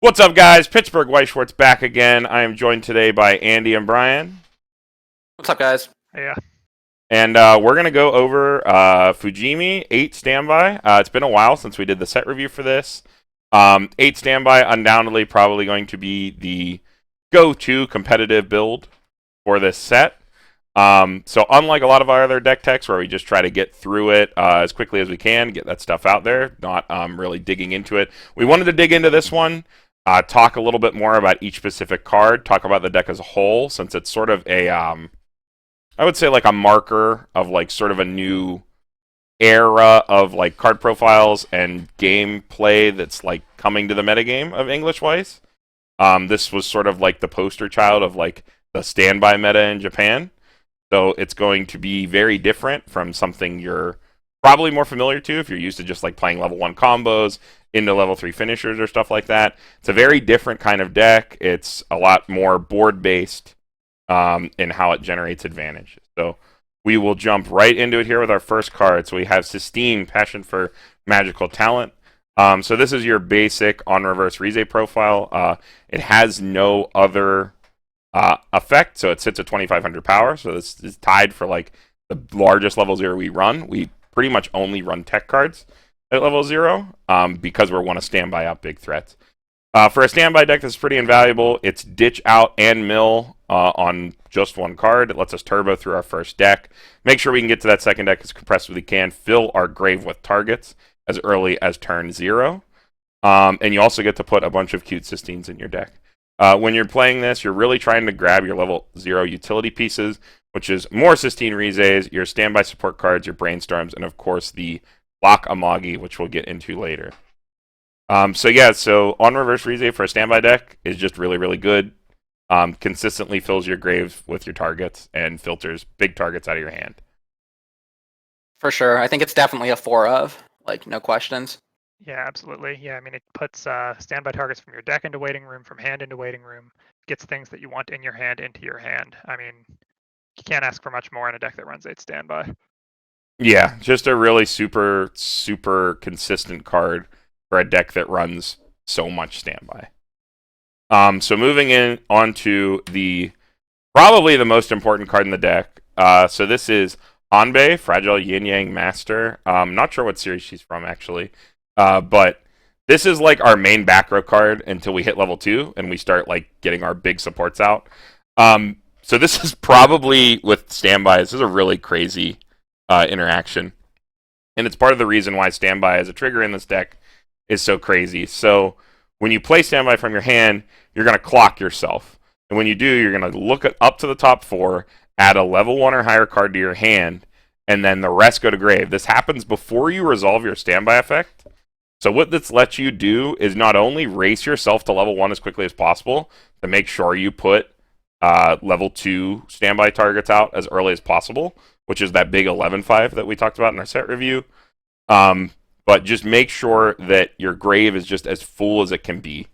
What's up, guys? Pittsburgh White Schwartz back again. I am joined today by Andy and Brian. What's up, guys? Yeah. And we're going to go over Fujimi 8 Standby. It's been a while since we did the set review for this. 8 Standby, undoubtedly probably going to be the go-to competitive build for this set. So unlike a lot of our other deck techs where we just try to get through it as quickly as we can, get that stuff out there, not really digging into it, we wanted to dig into this one. Talk a little bit more about each specific card, talk about the deck as a whole, since it's sort of a, I would say like a marker of like sort of a new era of like card profiles and gameplay that's like coming to the metagame of English Weiss. This was sort of like the poster child of like the standby meta in Japan. So it's going to be very different from something you're probably more familiar to if you're used to just like playing level 1 combos into level 3 finishers or stuff like that. It's a very different kind of deck. It's a lot more board-based in how it generates advantage. So we will jump right into it here with our first card. So we have Sistine, Passion for Magical Talent. So this is your basic on-reverse Rize profile. It has no other effect, so it sits at 2,500 power. So this is tied for like the largest level 0 we run. We pretty much only run tech cards at level 0 because we want to standby out big threats. For a standby deck that's pretty invaluable, it's ditch out and mill on just one card. It lets us turbo through our first deck. Make sure we can get to that second deck as compressed as we can. Fill our grave with targets as early as turn 0. And you also get to put a bunch of cute Sistines in your deck. When you're playing this, you're really trying to grab your level 0 utility pieces, which is more Sistine Rizes, your standby support cards, your Brainstorms, and of course the Lock Amagi, which we'll get into later. So on reverse Rize for a standby deck is just really, really good. Consistently fills your graves with your targets and filters big targets out of your hand. For sure. I think it's definitely a 4 of, like, no questions. Yeah, absolutely. Yeah, I mean, it puts standby targets from your deck into waiting room, from hand into waiting room, gets things that you want in your hand into your hand. I mean, you can't ask for much more in a deck that runs 8 standby. Yeah, just a really super, super consistent card for a deck that runs so much standby. So moving in onto the probably the most important card in the deck. So this is Hanbei, Fragile Yin Yang Master. Not sure what series she's from actually, but this is like our main back row card until we hit level 2 and we start like getting our big supports out. So this is probably with standby. This is a really crazy interaction, and it's part of the reason why standby as a trigger in this deck is so crazy. So when you play standby from your hand, you're going to clock yourself, and when you do, you're going to look up to the top 4, add a level 1 or higher card to your hand, and then the rest go to grave. This happens before you resolve your standby effect. So what this lets you do is not only race yourself to level 1 as quickly as possible to make sure you put level 2 standby targets out as early as possible, which is that big 11-5 that we talked about in our set review. But just make sure that your grave is just as full as it can be,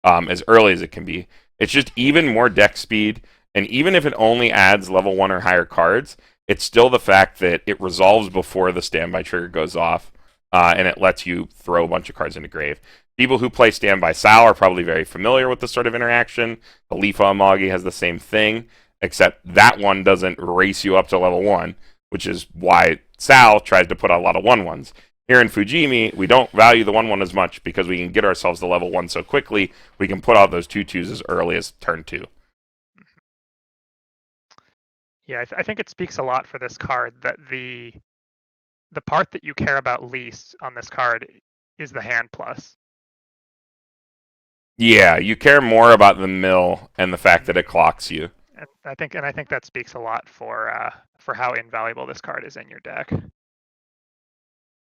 as early as it can be. It's just even more deck speed, and even if it only adds level 1 or higher cards, it's still the fact that it resolves before the standby trigger goes off, and it lets you throw a bunch of cards into grave. People who play standby Sal are probably very familiar with this sort of interaction. The Lifa Amagi has the same thing, except that one doesn't race you up to level 1, which is why Sal tries to put out a lot of 1/1s. Here in Fujimi, we don't value the 1/1 as much because we can get ourselves to level 1 so quickly, we can put out those 2/2s as early as turn 2. Yeah, I think it speaks a lot for this card that the part that you care about least on this card is the hand plus. Yeah, you care more about the mill and the fact that it clocks you. And I think that speaks a lot for how invaluable this card is in your deck.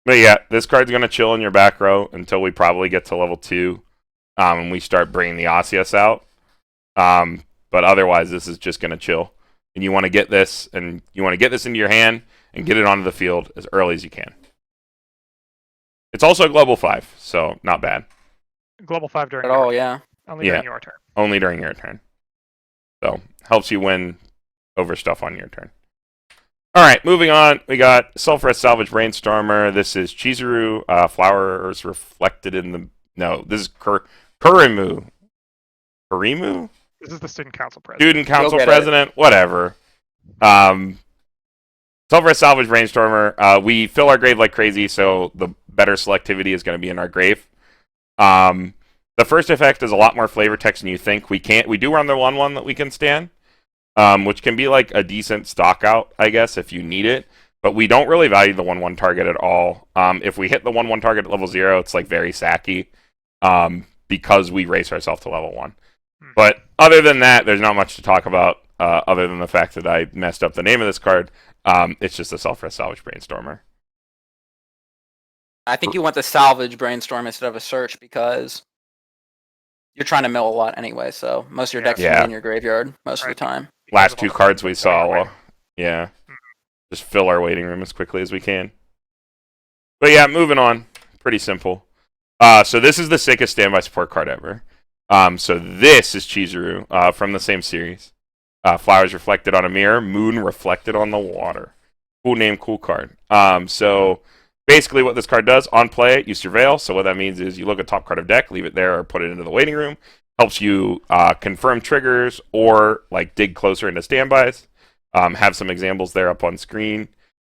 But yeah, this card's going to chill in your back row until we probably get to level 2 and we start bringing the Asias out. But otherwise, this is just going to chill. And you want to get this, and you want to get this into your hand and get it onto the field as early as you can. It's also a Global 5, so not bad. Global 5 during Oh, yeah. only during your turn. Only during your turn. So, helps you win over stuff on your turn. Alright, moving on. We got Sulphurous Salvage Brainstormer. This is Chizuru. Flowers reflected in the... No, this is Kurimu. Harimu? This is the student council president. Student council get it. president, whatever. Self-rest salvage brainstormer. We fill our grave like crazy, so the better selectivity is going to be in our grave. The first effect is a lot more flavor text than you think. We do run the 1/1 that we can stand, which can be like a decent stock out, I guess, if you need it. But we don't really value the 1/1 target at all. If we hit the 1/1 target at level 0, it's like very sacky, because we race ourselves to level 1. But other than that, there's not much to talk about, other than the fact that I messed up the name of this card. It's just a self-rest salvage brainstormer. I think you want the salvage brainstorm instead of a search because you're trying to mill a lot anyway. So most of your deck's gonna be in your graveyard most of the time. Last two cards we saw, yeah, just fill our waiting room as quickly as we can. But yeah, moving on. Pretty simple. So this is the sickest standby support card ever. So this is Chizuru from the same series. Flowers reflected on a mirror, moon reflected on the water. Cool name, cool card. So basically what this card does, on play, you surveil. So what that means is you look at top card of deck, leave it there, or put it into the waiting room. Helps you confirm triggers or like dig closer into standbys. Have some examples there up on screen.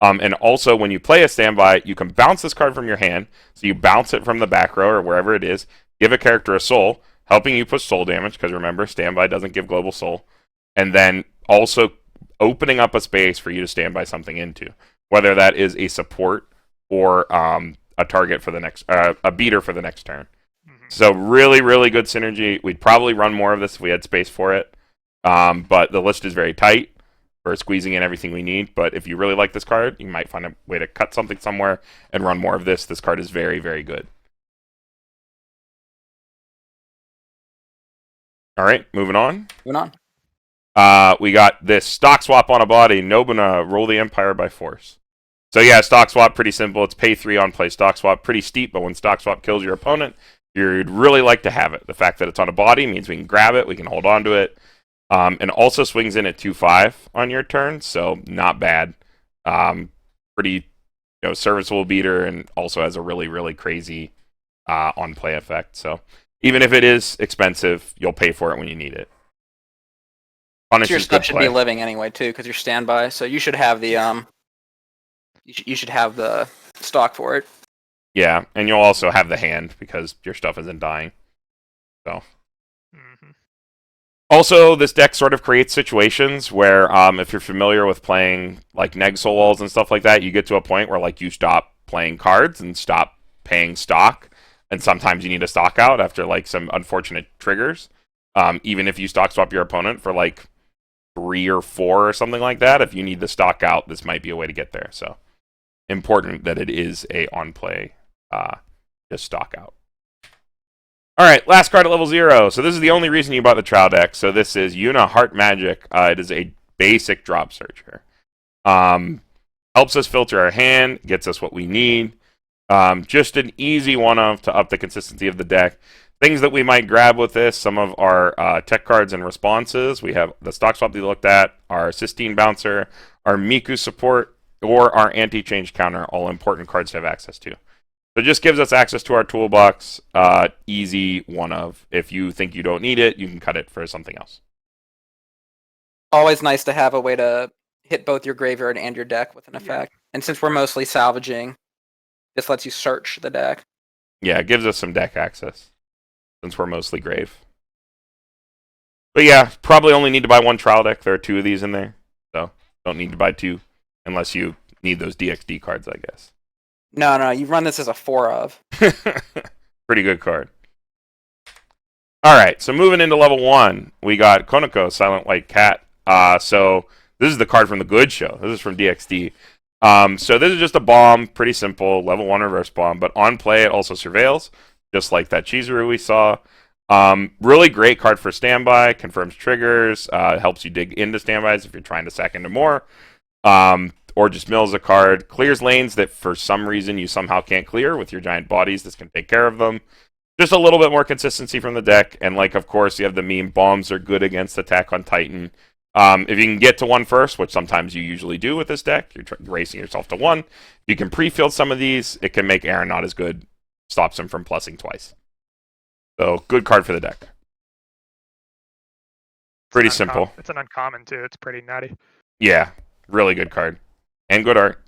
And also, when you play a standby, you can bounce this card from your hand. So you bounce it from the back row or wherever it is. Give a character a soul, helping you push soul damage, because remember, standby doesn't give global soul. And then also opening up a space for you to standby something into, whether that is a support or a target for the next, a beater for the next turn. So really, really good synergy. We'd probably run more of this if we had space for it. But the list is very tight. We're squeezing in everything we need. But if you really like this card, you might find a way to cut something somewhere and run more of this. This card is very, very good. All right, moving on. Moving on. We got this stock swap on a body. Nobuna, roll the Empire by force. So yeah, stock swap, pretty simple. It's pay 3 on play stock swap. Pretty steep, but when stock swap kills your opponent, you'd really like to have it. The fact that it's on a body means we can grab it, we can hold on to it. And also swings in at 2/5 on your turn, so not bad. Pretty serviceable beater, and also has a really, really crazy on-play effect. So even if it is expensive, you'll pay for it when you need it. So your stuff should be living anyway too, because you're standby. So you should have the you should have the stock for it. Yeah, and you'll also have the hand because your stuff isn't dying. So. Also, this deck sort of creates situations where, if you're familiar with playing like Neg Soul Walls and stuff like that, you get to a point where like you stop playing cards and stop paying stock, and sometimes you need to stock out after like some unfortunate triggers. Even if you stock swap your opponent for like 3 or 4 or something like that, if you need to stock out, this might be a way to get there. So important that it is a on play, just stock out. All right, last card at level 0. So this is the only reason you bought the trial deck. So this is Yuna Heart Magic. It is a basic drop searcher. Helps us filter our hand, gets us what we need. Just an easy one-off to up the consistency of the deck. Things that we might grab with this, some of our tech cards and responses. We have the stock swap that you looked at, our Sistine Bouncer, our Miku support, or our anti-change counter, all important cards to have access to. So it just gives us access to our toolbox. Easy one of. If you think you don't need it, you can cut it for something else. Always nice to have a way to hit both your graveyard and your deck with an effect. And since we're mostly salvaging, this lets you search the deck. Yeah, it gives us some deck access since we're mostly grave. But yeah, probably only need to buy 1 trial deck. There are 2 of these in there. So don't need to buy 2 unless you need those DXD cards, I guess. No, you run this as a 4 of. Pretty good card. Alright, so moving into level 1, we got Konako, Silent White Cat. So this is the card from the good show. This is from DXD. So this is just a bomb, pretty simple, level 1 reverse bomb, but on play it also surveils, just like that Chizuru we saw. Really great card for standby, confirms triggers, helps you dig into standbys if you're trying to sack into more. Or just mills a card, clears lanes that for some reason you somehow can't clear with your giant bodies. This can take care of them. Just a little bit more consistency from the deck. And like, of course, you have the meme, bombs are good against attack on Titan. If you can get to 1 first, which sometimes you usually do with this deck, you're racing yourself to 1. If you can pre-field some of these, it can make Aaron not as good. Stops him from plussing twice. So, good card for the deck. Pretty simple. It's an uncommon too. It's pretty nutty. Yeah, really good card. And good art.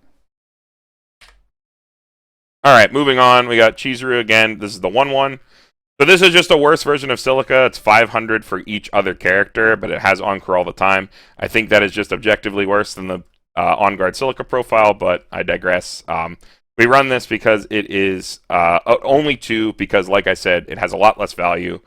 Alright, moving on. We got Chizuru again. This is the 1/1. So this is just a worse version of Silica. It's 500 for each other character, but it has Encore all the time. I think that is just objectively worse than the On-Guard Silica profile, but I digress. We run this because it is only 2, because like I said, it has a lot less value.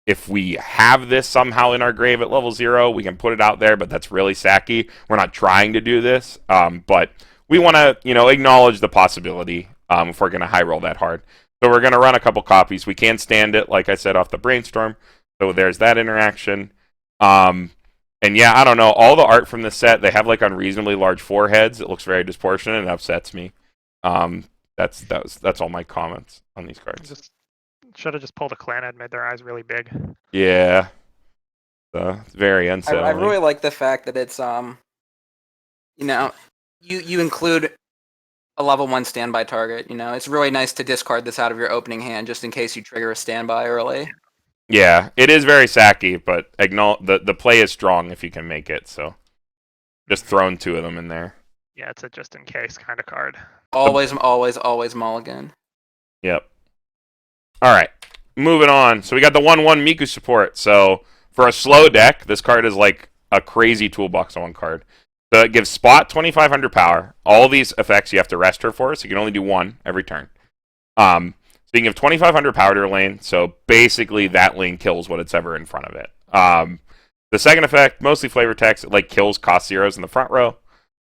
If we have this somehow in our grave at level 0, we can put it out there, but that's really sacky. We're not trying to do this, but we want to, acknowledge the possibility if we're going to high roll that hard. So we're going to run a couple copies. We can stand it, like I said, off the Brainstorm. So there's that interaction. And yeah, I don't know. All the art from this set, they have like unreasonably large foreheads. It looks very disproportionate and it upsets me. That's all my comments on these cards. Should have just pulled a clan and made their eyes really big. Yeah. It's very unsettling. I really like the fact that it's you include a level 1 standby target. It's really nice to discard this out of your opening hand just in case you trigger a standby early. Yeah, it is very sacky, but the play is strong if you can make it. So just throwing 2 of them in there. Yeah, it's a just in case kind of card. Always mulligan. Yep. All right, moving on. So we got the 1/1 Miku support. So for a slow deck, this card is like a crazy toolbox on one card. So it gives Spot 2500 power. All these effects you have to rest her for, so you can only do 1 every turn. So you can give 2500 power to your lane, so basically that lane kills what it's ever in front of it. The second effect, mostly flavor text, it like kills cost 0s in the front row.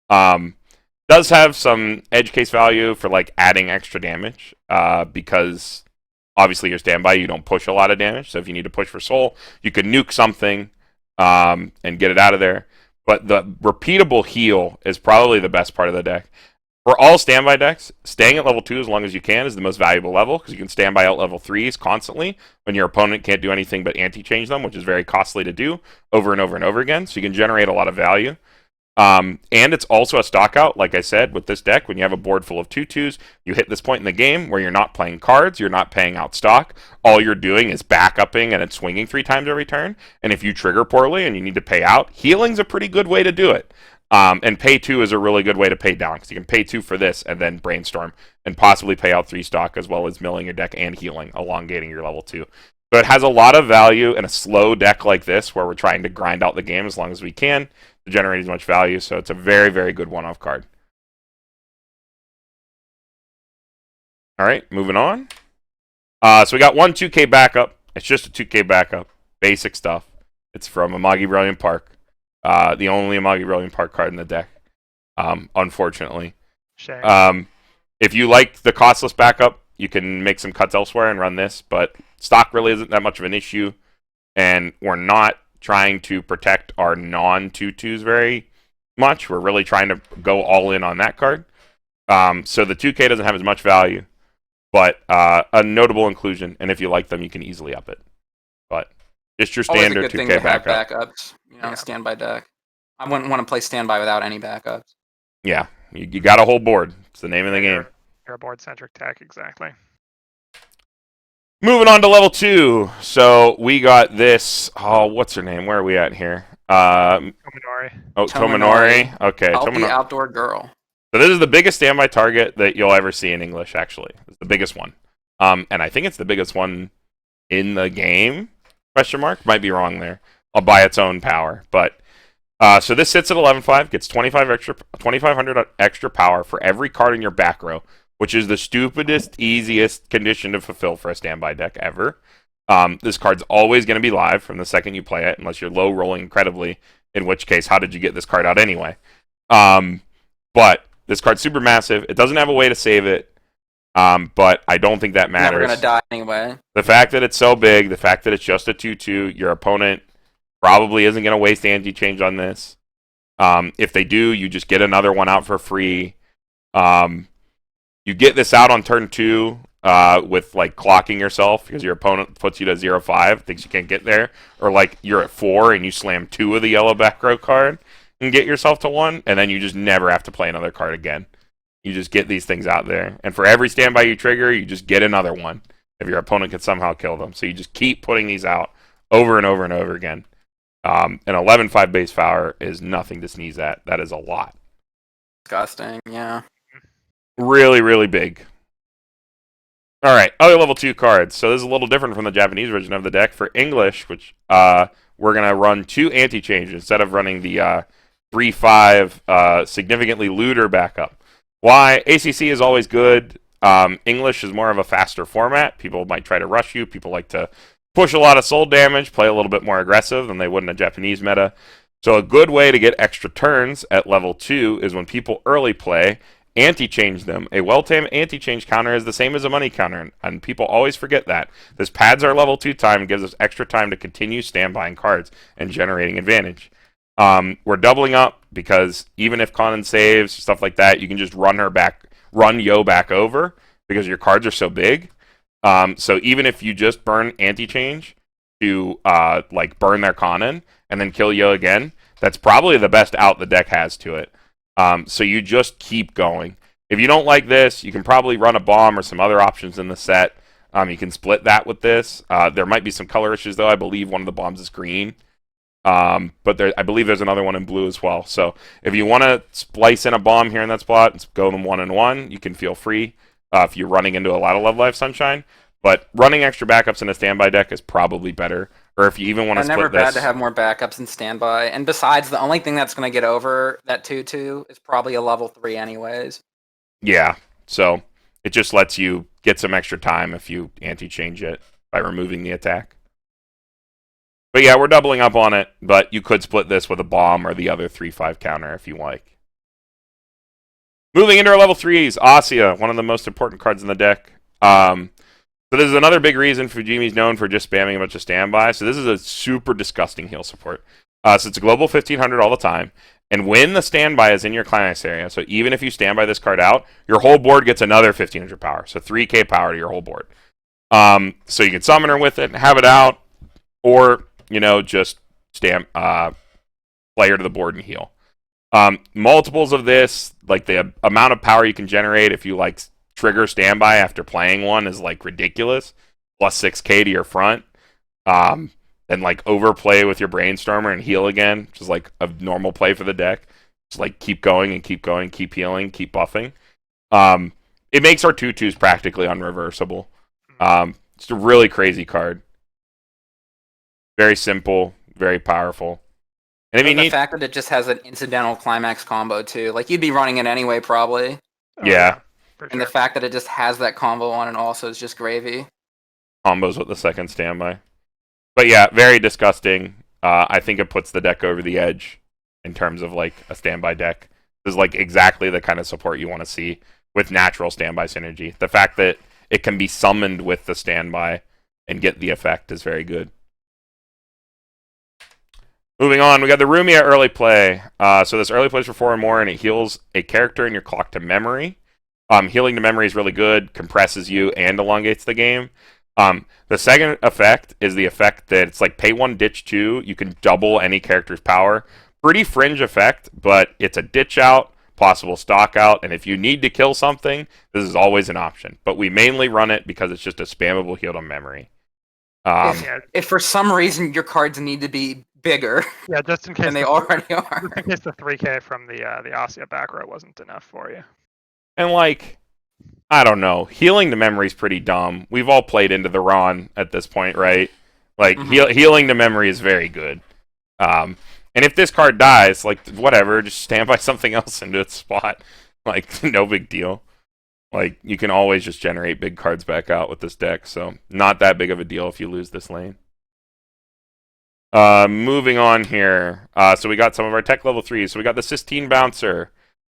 Does have some edge case value for like adding extra damage, because obviously your standby, you don't push a lot of damage, so if you need to push for soul, you could nuke something and get it out of there. But the repeatable heal is probably the best part of the deck. For all standby decks, staying at level 2 as long as you can is the most valuable level, because you can standby out level 3s constantly when your opponent can't do anything but anti-change them, which is very costly to do over and over and over again, so you can generate a lot of value. And it's also a stock out, like I said, with this deck. When you have a board full of 2/2s, you hit this point in the game where you're not playing cards, you're not paying out stock. All you're doing is backupping and it's swinging 3 times every turn. And if you trigger poorly and you need to pay out, healing's a pretty good way to do it. And pay 2 is a really good way to pay down, because you can pay 2 for this and then Brainstorm and possibly pay out 3 stock, as well as milling your deck and healing, elongating your level 2. So it has a lot of value in a slow deck like this, where we're trying to grind out the game as long as we can to generate as much value. So it's a very, very good one-off card. All right, moving on. So we got one 2K backup. It's just a 2K backup. Basic stuff. It's from Amagi Brilliant Park. The only Amagi Brilliant Park card in the deck, unfortunately. Shame. If you like the costless backup, you can make some cuts elsewhere and run this, but stock really isn't that much of an issue, and we're not trying to protect our non-2/2s very much. We're really trying to go all in on that card. So the 2K doesn't have as much value, but a notable inclusion, and if you like them, you can easily up it. But just your standard Always a good 2K thing to have backup. backups, standby deck. I wouldn't want to play standby without any backups. Yeah, you got a whole board. It's the name of the game. You're a board-centric deck, exactly. Moving on to level 2. So we got this. Oh, what's her name? Where are we at here? Tominori. Oh, Tominori. Okay, Healthy outdoor girl. So this is the biggest standby target that you'll ever see in English, actually. It's the biggest one. And I think it's the biggest one in the game? Question mark? Might be wrong there. By its own power. But so this sits at 11.5, gets 2,500 extra power for every card in your back row, which is the stupidest, easiest condition to fulfill for a standby deck ever. This card's always going to be live from the second you play it, unless you're low rolling incredibly, in which case, how did you get this card out anyway? But this card's super massive. It doesn't have a way to save it, but I don't think that matters. Never going to die anyway. The fact that it's so big, the fact that it's just a 2/2, your opponent probably isn't going to waste anti-change on this. If they do, you just get another one out for free. You get this out on turn 2 with like clocking yourself, because your opponent puts you to 0-5, thinks you can't get there, or like you're at 4 and you slam 2 of the yellow back row card and get yourself to 1, and then you just never have to play another card again. You just get these things out there, and for every standby you trigger, you just get another one if your opponent can somehow kill them. So you just keep putting these out over and over and over again. An 11-5 base power is nothing to sneeze at. That is a lot. Disgusting. Yeah. Really, really big. All right, other level 2 cards. So this is a little different from the Japanese version of the deck. For English, which we're going to run 2 anti-change instead of running the 3-5 significantly looter backup. Why? ACC is always good. English is more of a faster format. People might try to rush you. People like to push a lot of soul damage, play a little bit more aggressive than they would in a Japanese meta. So a good way to get extra turns at level 2 is when people early play, anti-change them. A well-tamed anti-change counter is the same as a money counter, and people always forget that. This pads our level 2 time and gives us extra time to continue standbying cards and generating advantage. We're doubling up because even if Conan saves, stuff like that, you can just run Yo back over because your cards are so big. So even if you just burn anti-change to burn their Conan and then kill Yo again, that's probably the best out the deck has to it. So you just keep going. If you don't like this, you can probably run a bomb or some other options in the set. You can split that with this. There might be some color issues, though. I believe one of the bombs is green. But I believe there's another one in blue as well. So if you want to splice in a bomb here in that spot and go them 1-1, you can feel free if you're running into a lot of Love Life Sunshine. But running extra backups in a standby deck is probably better. Or if you even want to split this. Never bad to have more backups in standby. And besides, the only thing that's going to get over that 2/2 is probably a level 3 anyways. Yeah, so it just lets you get some extra time if you anti-change it by removing the attack. But yeah, we're doubling up on it, but you could split this with a bomb or the other 3-5 counter if you like. Moving into our level 3s, Asya, one of the most important cards in the deck. So this is another big reason Fujimi's known for just spamming a bunch of standby. So this is a super disgusting heal support. So it's a global 1500 all the time. And when the standby is in your climax area, so even if you standby this card out, your whole board gets another 1500 power. So 3k power to your whole board. So you can summon her with it and have it out, or just play her to the board and heal. Multiples of this, like the amount of power you can generate if you trigger standby after playing one is ridiculous. Plus 6k to your front. And overplay with your Brainstormer and heal again, which is a normal play for the deck. Just keep going and keep going, keep healing, keep buffing. It makes our 2/2s practically unreversible. It's a really crazy card. Very simple, very powerful. And the fact that it just has an incidental climax combo too, you'd be running it anyway probably. Yeah. For And sure. the fact that it just has that combo on it also is just gravy. Combos with the second standby. But yeah, very disgusting. I think it puts the deck over the edge in terms of a standby deck. This is exactly the kind of support you want to see with natural standby synergy. The fact that it can be summoned with the standby and get the effect is very good. Moving on, we got the Rumia early play. So this early plays for 4 or more, and it heals a character in your clock to memory. Healing to memory is really good, compresses you, and elongates the game. The second effect is the effect that it's pay 1, ditch 2. You can double any character's power. Pretty fringe effect, but it's a ditch out, possible stock out, and if you need to kill something, this is always an option. But we mainly run it because it's just a spammable heal to memory. If for some reason your cards need to be bigger Yeah, just in case than they already are. just in case the 3k from the Asya back row wasn't enough for you. And I don't know. Healing to memory is pretty dumb. We've all played into the Ron at this point, right? Healing to memory is very good. And if this card dies, whatever, just stand by something else into its spot. No big deal. You can always just generate big cards back out with this deck, so not that big of a deal if you lose this lane. Moving on here. So we got some of our tech level 3s. So we got the Sistine Bouncer.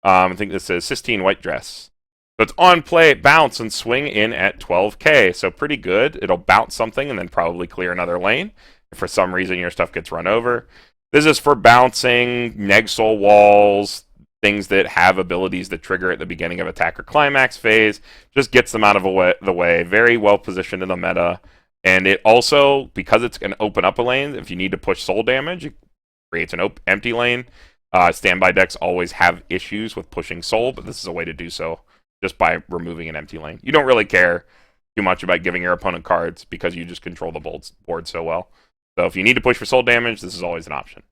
I think this is Sistine White Dress. So it's on play, bounce, and swing in at 12k. So pretty good. It'll bounce something and then probably clear another lane if for some reason your stuff gets run over. This is for bouncing, neg soul walls, things that have abilities that trigger at the beginning of attack or climax phase. Just gets them out of the way. Very well positioned in the meta. And it also, because it's going to open up a lane, if you need to push soul damage, it creates an empty lane. Standby decks always have issues with pushing soul, but this is a way to do so just by removing an empty lane. You don't really care too much about giving your opponent cards because you just control the board so well. So if you need to push for soul damage, this is always an option.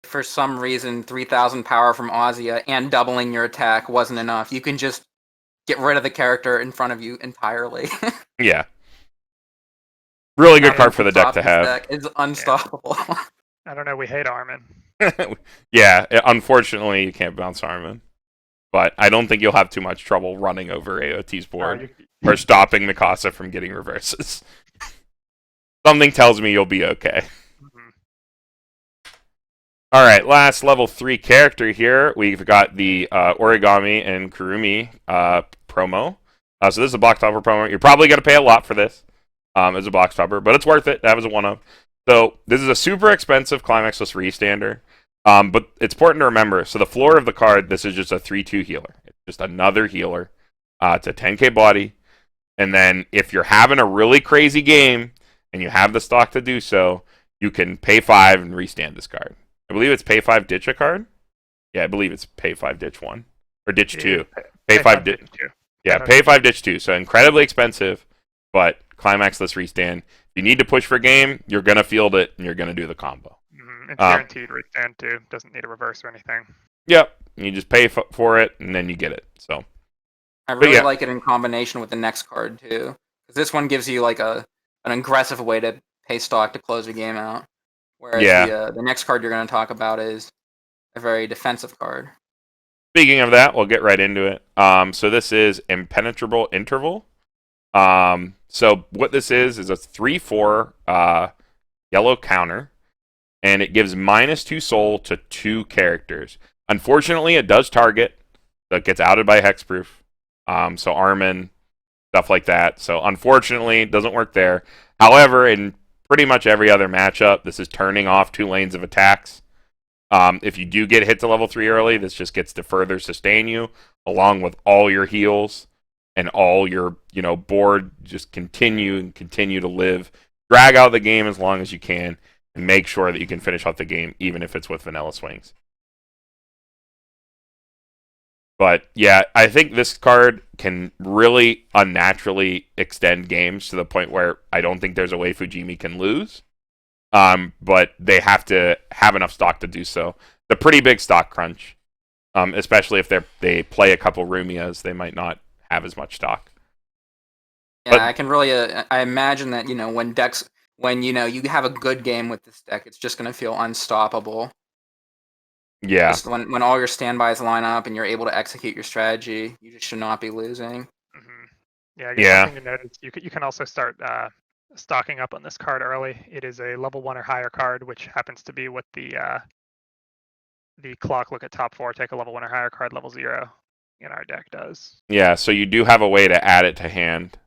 For some reason, 3,000 power from Ozia and doubling your attack wasn't enough. You can just get rid of the character in front of you entirely. Yeah. Really good card for the deck to have. It's unstoppable. I don't know. We hate Armin. Yeah, unfortunately, you can't bounce Armin. But I don't think you'll have too much trouble running over AOT's board or stopping Mikasa from getting reverses. Something tells me you'll be okay. All right, last level 3 character here. We've got the Origami and Kurumi promo. So this is a box topper promo. You're probably going to pay a lot for this as a box topper, but it's worth it. That was a one-up. So this is a super expensive climaxless restander, but it's important to remember. So the floor of the card, this is just a 3/2 healer. It's just another healer. It's a 10k body. And then if you're having a really crazy game and you have the stock to do so, you can pay 5 and restand this card. I believe it's pay 5, ditch a card. Yeah, I believe it's pay 5, ditch 1. Or ditch 2. Pay 5, ditch 2. Yeah, pay 5, ditch 2. So incredibly expensive, but climaxless restand. If you need to push for game, you're going to field it, and you're going to do the combo. It's guaranteed restand, too. Doesn't need a reverse or anything. Yep. You just pay for it, and then you get it. So I really like it in combination with the next card, too. Because this one gives you like an aggressive way to pay stock to close your game out. Whereas the next card you're going to talk about is a very defensive card. Speaking of that, we'll get right into it. So this is Impenetrable Interval. So what this is a 3/4 yellow counter, and it gives -2 soul to 2 characters. Unfortunately, it does target, so it gets outed by hexproof. So Armin, stuff like that. So unfortunately, it doesn't work there. However, in pretty much every other matchup, this is turning off 2 lanes of attacks. If you do get hit to level 3 early, this just gets to further sustain you, along with all your heals and all your board. Just continue to live. Drag out the game as long as you can, and make sure that you can finish out the game, even if it's with vanilla swings. But yeah, I think this card can really unnaturally extend games to the point where I don't think there's a way Fujimi can lose. But they have to have enough stock to do so. The pretty big stock crunch, especially if they play a couple Rumias, they might not have as much stock. Yeah, but I can really I imagine that when you have a good game with this deck, it's just going to feel unstoppable. Yeah. Just when all your standbys line up and you're able to execute your strategy, you just should not be losing. Mm-hmm. Yeah. Something to note is you can also start stocking up on this card early. It is a level 1 or higher card, which happens to be what the clock look at top 4, take a level 1 or higher card, level 0 in our deck does. Yeah, so you do have a way to add it to hand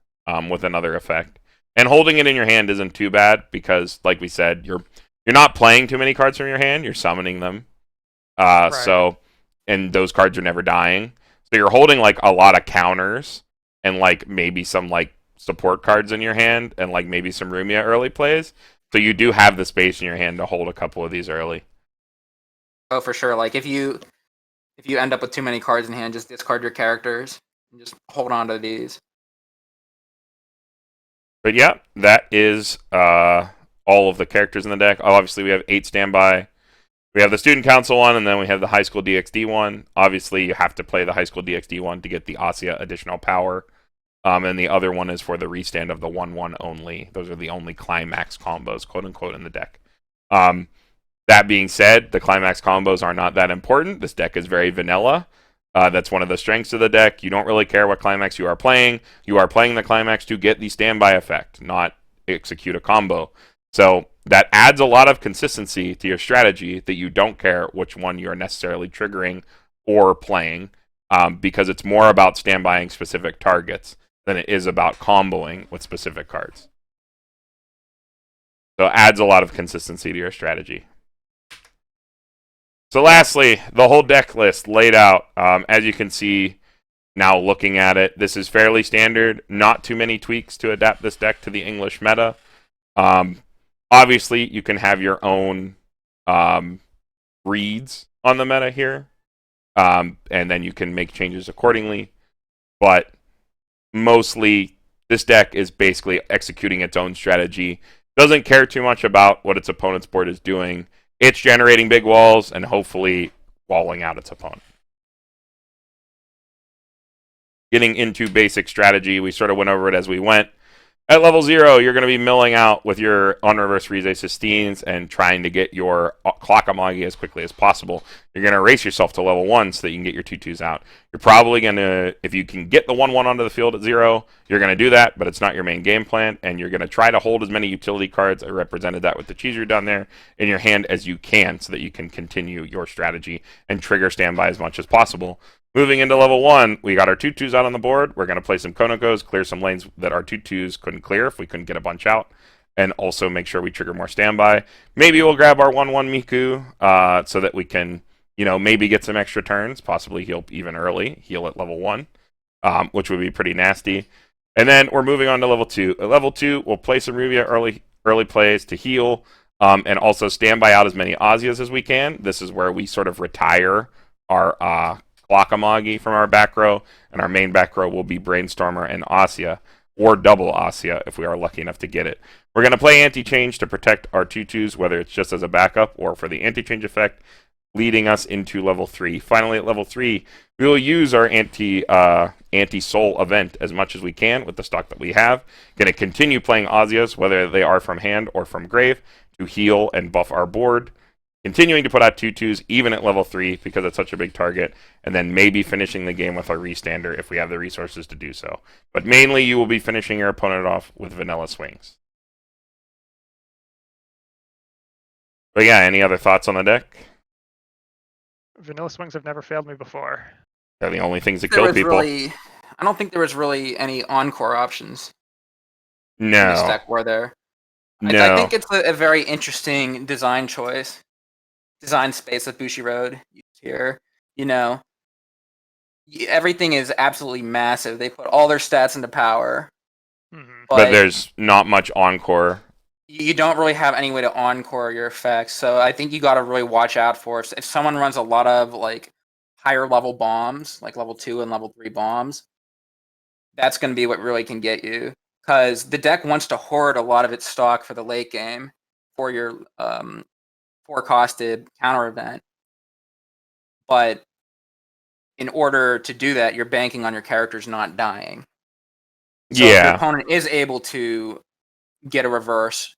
with another effect. And holding it in your hand isn't too bad because, like we said, you're not playing too many cards from your hand, you're summoning them. Right. So, and those cards are never dying. So you're holding like a lot of counters and like maybe some like support cards in your hand and like maybe some Rumia early plays. So you do have the space in your hand to hold a couple of these early. Oh, for sure. Like if you end up with too many cards in hand, just discard your characters and just hold on to these. But yeah, that is all of the characters in the deck. Obviously, we have 8 standby. We have the Student Council one, and then we have the High School DxD one. Obviously, you have to play the High School DxD one to get the Ozia additional power. And the other one is for the restand of the 1/1 only. Those are the only climax combos, quote-unquote, in the deck. That being said, the climax combos are not that important. This deck is very vanilla. That's one of the strengths of the deck. You don't really care what climax you are playing. You are playing the climax to get the standby effect, not execute a combo. So that adds a lot of consistency to your strategy that you don't care which one you are necessarily triggering or playing, because it's more about standbying specific targets than it is about comboing with specific cards. So it adds a lot of consistency to your strategy. So lastly, the whole deck list laid out. As you can see now looking at it, this is fairly standard. Not too many tweaks to adapt this deck to the English meta. Obviously, you can have your own reads on the meta here, and then you can make changes accordingly. But mostly, this deck is basically executing its own strategy Doesn't care too much about what its opponent's board is doing. It's generating big walls and hopefully walling out its opponent. Getting into basic strategy, we sort of went over it as we went. At level 0, you're going to be milling out with your on-reverse Rize Sistines and trying to get your Clockamagi as quickly as possible. You're going to race yourself to level 1 so that you can get your 2/2s out. You're probably going to, if you can get the 1/1 onto the field at 0, you're going to do that, but it's not your main game plan, and you're going to try to hold as many utility cards, I represented that with the Chizuru down there, in your hand as you can so that you can continue your strategy and trigger standby as much as possible. Moving into level 1, we got our 2/2s out on the board. We're going to play some Konokos, clear some lanes that our 2/2s couldn't clear if we couldn't get a bunch out, and also make sure we trigger more standby. Maybe we'll grab our 1/1 Miku so that we can, maybe get some extra turns, possibly heal even early, heal at level 1, which would be pretty nasty. And then we're moving on to level 2. At level 2, we'll play some Rubia early plays to heal, and also standby out as many Azias as we can. This is where we sort of retire our Clockamagi from our back row, and our main back row will be Brainstormer and Asya, or double Asya if we are lucky enough to get it. We're going to play Anti-Change to protect our 2/2s, whether it's just as a backup or for the Anti-Change effect, leading us into level 3. Finally, at level 3, we will use our Anti-Soul event as much as we can with the stock that we have. Going to continue playing Azias, whether they are from hand or from grave, to heal and buff our board. Continuing to put out 2/2s even at level 3 because it's such a big target, and then maybe finishing the game with our Restander if we have the resources to do so. But mainly you will be finishing your opponent off with vanilla swings. But yeah, any other thoughts on the deck? Vanilla swings have never failed me before. They're the only things that kill people. I don't think there was really any encore options. No. In this deck, were there? No. I think it's a very interesting design choice. Design space that Bushiroad used here. Everything is absolutely massive. They put all their stats into power. Mm-hmm. But there's not much encore. You don't really have any way to encore your effects, so I think you got to really watch out for it. If someone runs a lot of higher level bombs, like level 2 and level 3 bombs, that's going to be what really can get you. Because the deck wants to hoard a lot of its stock for the late game for your forecasted counter event. But in order to do that, you're banking on your characters not dying. So if your opponent is able to get a reverse,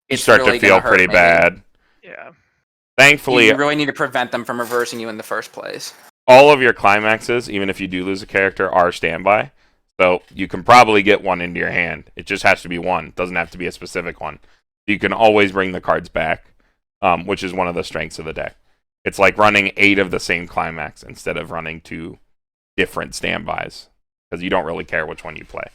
You start to feel pretty bad. Yeah. Thankfully, you really need to prevent them from reversing you in the first place. All of your climaxes, even if you do lose a character, are standby. So you can probably get one into your hand. It just has to be one. It doesn't have to be a specific one. You can always bring the cards back, which is one of the strengths of the deck. It's like running 8 of the same climax instead of running 2 different standbys, because you don't really care which one you play.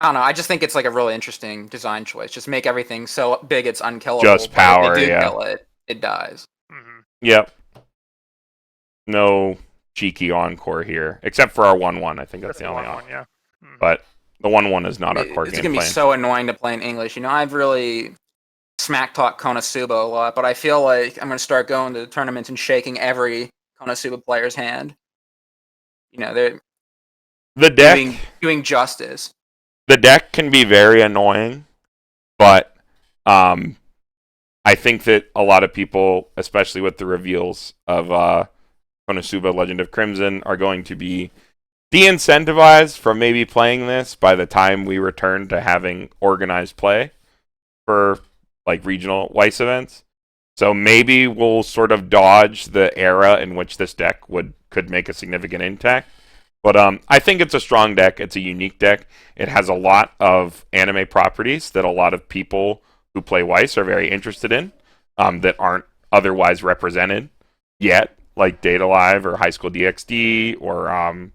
I don't know. I just think it's a really interesting design choice. Just make everything so big it's unkillable. Just power, if they do yeah. kill it, it dies. Mm-hmm. Yep. No cheeky encore here, except for our 1/1. I think that's the only one. Yeah. Mm-hmm. But the 1/1 is not our core game plan. It's going to be so annoying to play in English. I've really smack talk Konosuba a lot, but I feel like I'm going to start going to tournaments and shaking every Konosuba player's hand. They're doing justice. The deck can be very annoying, but I think that a lot of people, especially with the reveals of Konosuba Legend of Crimson, are going to be de-incentivized from maybe playing this by the time we return to having organized play for regional Weiss events. So maybe we'll sort of dodge the era in which this deck could make a significant impact. But I think it's a strong deck. It's a unique deck. It has a lot of anime properties that a lot of people who play Weiss are very interested in that aren't otherwise represented yet, like Data Live or High School DxD or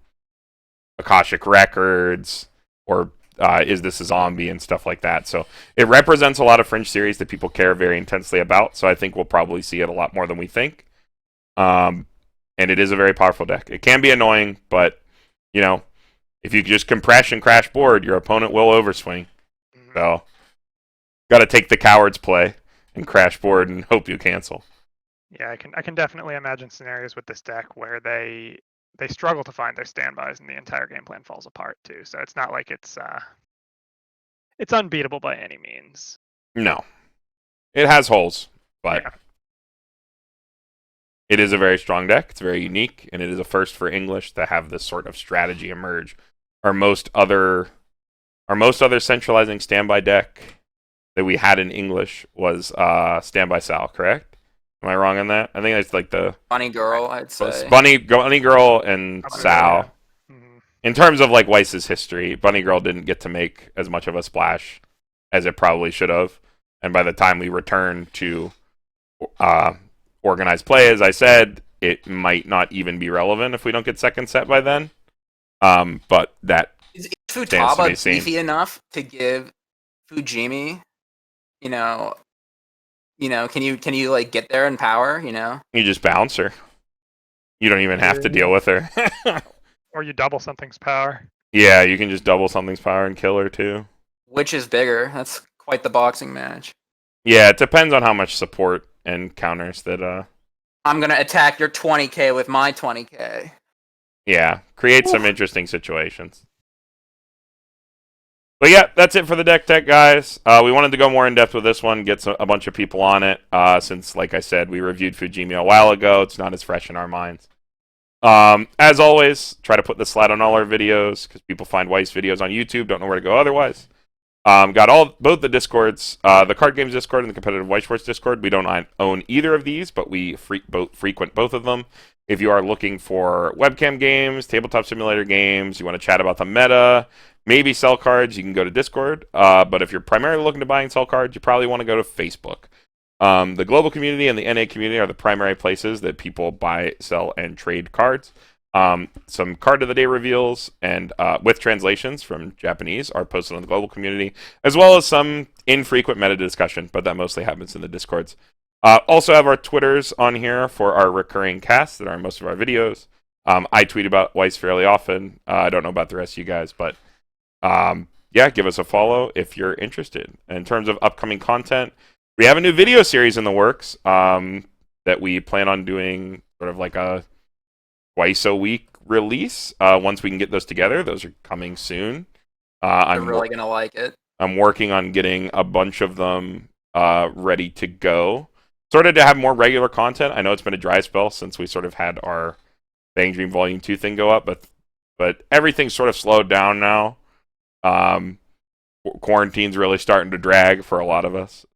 Akashic Records or Is This a Zombie and stuff like that. So it represents a lot of fringe series that people care very intensely about. So I think we'll probably see it a lot more than we think. And it is a very powerful deck. It can be annoying, but if you just compression and crash board, your opponent will overswing. Mm-hmm. So, got to take the coward's play and crash board and hope you cancel. Yeah, I can definitely imagine scenarios with this deck where they struggle to find their standbys and the entire game plan falls apart too. So it's not like it's it's unbeatable by any means. No. It has holes, but Yeah. it is a very strong deck. It's very unique, and it is a first for English to have this sort of strategy emerge. Our most other centralizing standby deck that we had in English was Standby Sal, correct? Am I wrong on that? I think it's like the Bunny Girl, I'd say. Bunny Girl and Sal. Yeah. Mm-hmm. In terms of like Weiss's history, Bunny Girl didn't get to make as much of a splash as it probably should have. And by the time we return to organized play, as I said, it might not even be relevant if we don't get second set by then. But that Is stands to be Futaba seen. beefy enough to give Fujimi, you know, can you like get there in power, you know? You just bounce her. You don't even have to deal with her. Or you double something's power. Yeah, you can just double something's power and kill her too. Which is bigger? That's quite the boxing match. Yeah, it depends on how much support and counters that I'm gonna attack your 20k with my 20k. Yeah, create some interesting situations. But yeah, that's it for the deck tech, guys. We wanted to go more in depth with this one, get a bunch of people on it, since, like I said, we reviewed Fujimi a while ago. It's not as fresh in our minds. As always, try to put the slide on all our videos, because people find Weiss videos on YouTube, don't know where to go otherwise. Got both the Discords, the Card Games Discord and the Competitive Weiss Schwartz Discord. We don't own either of these, but we frequent both of them. If you are looking for webcam games, tabletop simulator games, you want to chat about the meta, maybe sell cards, you can go to Discord. But if you're primarily looking to buy and sell cards, you probably want to go to Facebook. The global community and the NA community are the primary places that people buy, sell, and trade cards. Some card of the day reveals and with translations from Japanese are posted on the global community, as well as some infrequent meta discussion, but that mostly happens in the Discords. Also have our Twitters on here for our recurring casts that are in most of our videos. I tweet about Weiss fairly often. I don't know about the rest of you guys, but yeah, give us a follow if you're interested. In terms of upcoming content, we have a new video series in the works that we plan on doing sort of like a twice a week release. Once we can get those together, those are coming soon. I'm really gonna like it. I'm working on getting a bunch of them ready to go, sort of to have more regular content. I know it's been a dry spell since we sort of had our Bang Dream Volume 2 thing go up, but everything's sort of slowed down now. Quarantine's really starting to drag for a lot of us.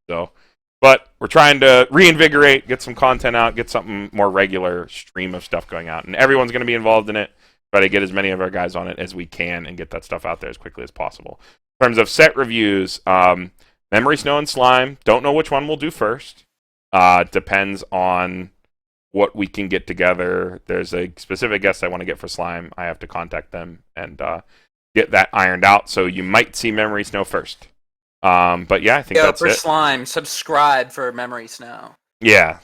But we're trying to reinvigorate, get some content out, get something more regular stream of stuff going out. And everyone's going to be involved in it. Try to get as many of our guys on it as we can and get that stuff out there as quickly as possible. In terms of set reviews, Memory, Snow, and Slime. Don't know which one we'll do first. Depends on what we can get together. There's a specific guest I want to get for Slime. I have to contact them and get that ironed out. So you might see Memory Snow first. But yeah, I think that's for it. Slime, subscribe for Memory Snow. Yeah.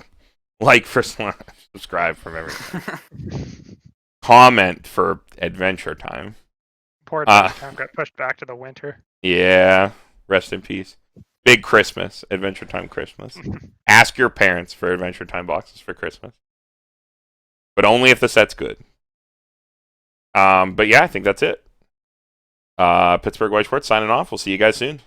Like for Slime. Subscribe for Memory Snow. Comment for Adventure Time. Poor Adventure Time got pushed back to the winter. Yeah. Rest in peace. Big Christmas. Adventure Time Christmas. Ask your parents for Adventure Time boxes for Christmas. But only if the set's good. But yeah, I think that's it. Pittsburgh Weiss Schwartz signing off. We'll see you guys soon.